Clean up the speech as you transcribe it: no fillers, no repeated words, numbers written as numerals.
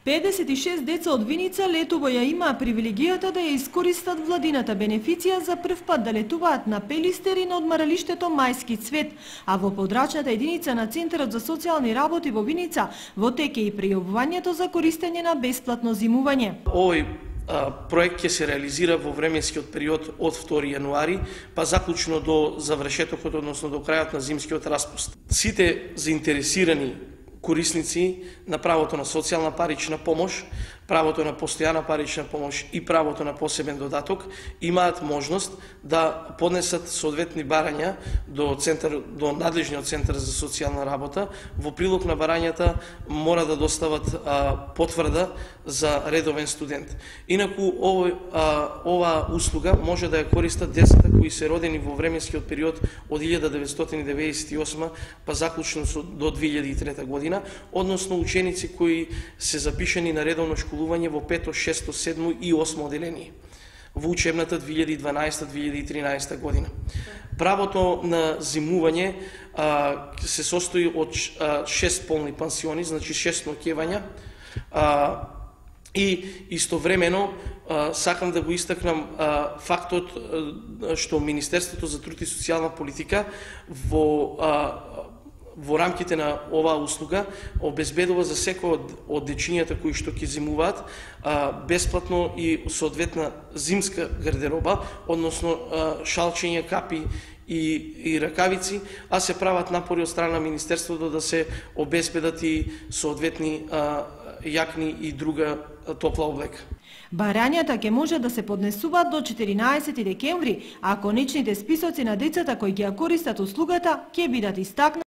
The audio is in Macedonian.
56 деца од Виница летово ја имаа привилегијата да ја искористат владината бенефиција за прв пат да летуваат на Пелистер и на одмаралиштето Мајски цвет, а во подрачната единица на Центарот за социјални работи во Виница во теке и пријавувањето за користење на бесплатно зимување. Овој проект ќе се реализира во временскиот период од 2 јануари па заклучно до завршетокот, односно до крајот на зимскиот распуст. Сите заинтересирани корисници на правото на социјална парична помош, правото на постојана парична помош и правото на посебен додаток имаат можност да поднесат соодветни барања до надлежниот центар за социјална работа. Во прилог на барањата мора да достават потврда за редовен студент. Инаку ова услуга може да ја користат децата кои се родени во временскиот период од 1998 па заклучно до 2003 година, односно ученици кои се запишани на редовно школување во 5, 6, 7 и 8 одделение во учебната 2012-2013 година. Правото на зимување се состои од 6 полни пансиони, значи 6 ноќевања, и истовремено сакам да го истакнам фактот што Министерството за труд и социјална политика во рамките на оваа услуга обезбедува за секој од дечињата кои што ќе зимуваат бесплатно и соодветна зимска гардероба, односно шалчиња, капи и ракавици, а се прават напори од страна на Министерството да се обезбедат и соодветни јакни и друга топла облека. Барањата ќе може да се поднесуваат до 14 декември, а конечните списоци на децата кои ќе ја користат услугата ќе бидат истакнати